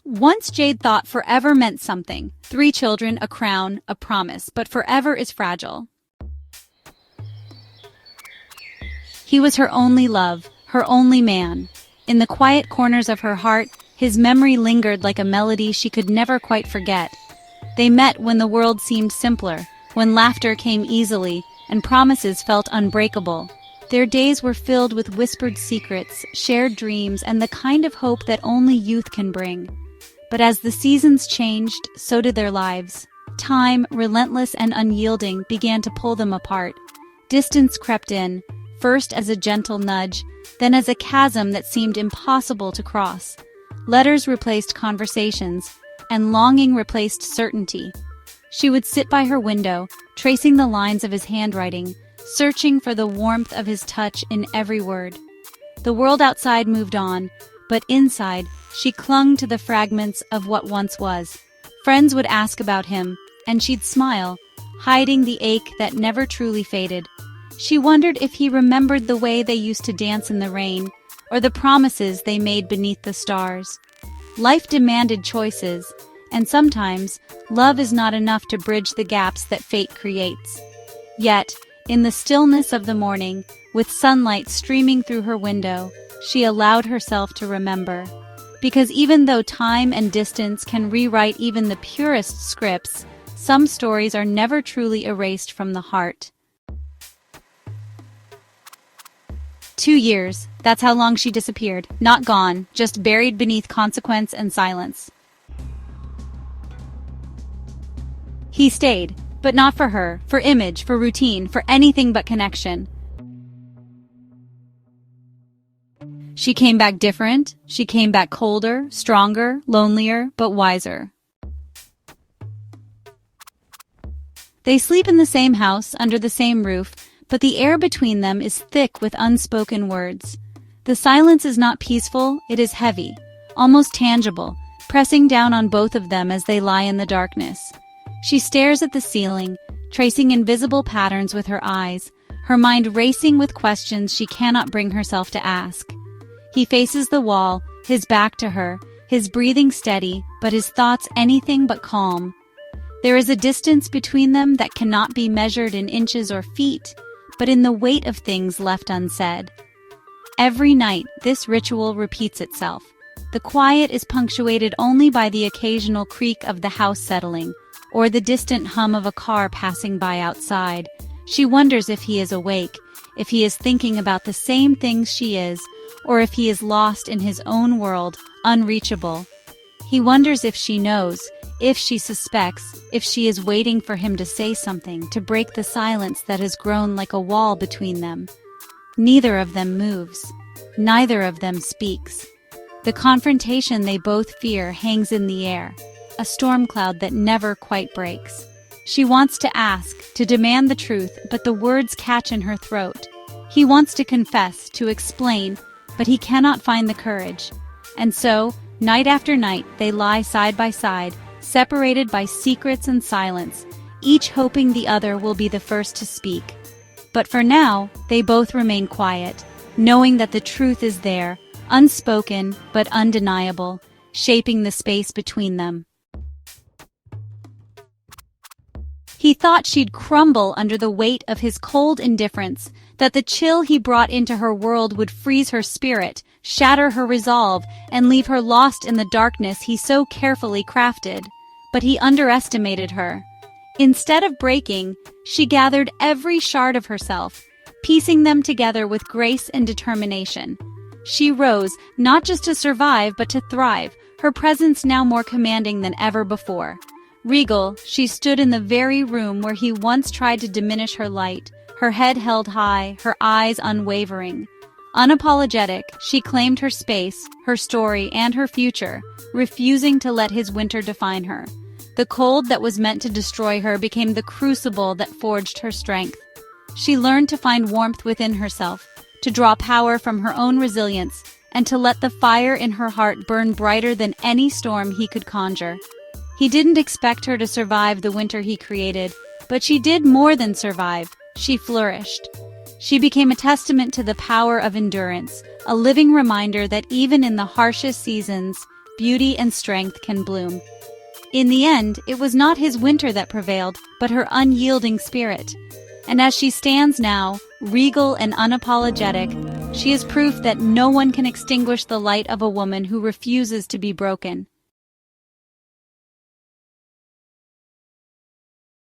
Once Jade thought forever meant something. 3 children, a crown, a promise, but forever is fragile. He was her only love, her only man. In the quiet corners of her heart, his memory lingered like a melody she could never quite forget. They met when the world seemed simpler, when laughter came easily, and promises felt unbreakable. Their days were filled with whispered secrets, shared dreams, and the kind of hope that only youth can bring. But as the seasons changed, so did their lives. Time, relentless and unyielding, began to pull them apart. Distance crept in, first as a gentle nudge, then as a chasm that seemed impossible to cross. Letters replaced conversations, and longing replaced certainty. She would sit by her window, tracing the lines of his handwriting, searching for the warmth of his touch in every word. The world outside moved on, but inside, she clung to the fragments of what once was. Friends would ask about him, and she'd smile, hiding the ache that never truly faded. She wondered if he remembered the way they used to dance in the rain, or the promises they made beneath the stars. Life demanded choices, and sometimes, love is not enough to bridge the gaps that fate creates. Yet, in the stillness of the morning, with sunlight streaming through her window, she allowed herself to remember. Because even though time and distance can rewrite even the purest scripts, some stories are never truly erased from the heart. 2 years, that's how long she disappeared. Not gone, just buried beneath consequence and silence. He stayed, but not for her, for image, for routine, for anything but connection. She came back different, she came back colder, stronger, lonelier, but wiser. They sleep in the same house, under the same roof, but the air between them is thick with unspoken words. The silence is not peaceful, it is heavy, almost tangible, pressing down on both of them as they lie in the darkness. She stares at the ceiling, tracing invisible patterns with her eyes, her mind racing with questions she cannot bring herself to ask. He faces the wall, his back to her, his breathing steady, but his thoughts anything but calm. There is a distance between them that cannot be measured in inches or feet, but in the weight of things left unsaid. Every night, this ritual repeats itself. The quiet is punctuated only by the occasional creak of the house settling, or the distant hum of a car passing by outside. She wonders if he is awake, if he is thinking about the same things she is, or if he is lost in his own world, unreachable. He wonders if she knows, if she suspects, if she is waiting for him to say something, to break the silence that has grown like a wall between them. Neither of them moves. Neither of them speaks. The confrontation they both fear hangs in the air, a storm cloud that never quite breaks. She wants to ask, to demand the truth, but the words catch in her throat. He wants to confess, to explain, but he cannot find the courage. And so, night after night, they lie side by side, separated by secrets and silence, each hoping the other will be the first to speak. But for now, they both remain quiet, knowing that the truth is there, unspoken but undeniable, shaping the space between them. He thought she'd crumble under the weight of his cold indifference, that the chill he brought into her world would freeze her spirit, shatter her resolve, and leave her lost in the darkness he so carefully crafted. But he underestimated her. Instead of breaking, she gathered every shard of herself, piecing them together with grace and determination. She rose, not just to survive, but to thrive, her presence now more commanding than ever before. Regal, she stood in the very room where he once tried to diminish her light, her head held high, her eyes unwavering. Unapologetic, she claimed her space, her story, and her future, refusing to let his winter define her. The cold that was meant to destroy her became the crucible that forged her strength. She learned to find warmth within herself, to draw power from her own resilience, and to let the fire in her heart burn brighter than any storm he could conjure. He didn't expect her to survive the winter he created, but she did more than survive. She flourished. She became a testament to the power of endurance, a living reminder that even in the harshest seasons, beauty and strength can bloom. In the end, it was not his winter that prevailed, but her unyielding spirit. And as she stands now, regal and unapologetic, she is proof that no one can extinguish the light of a woman who refuses to be broken.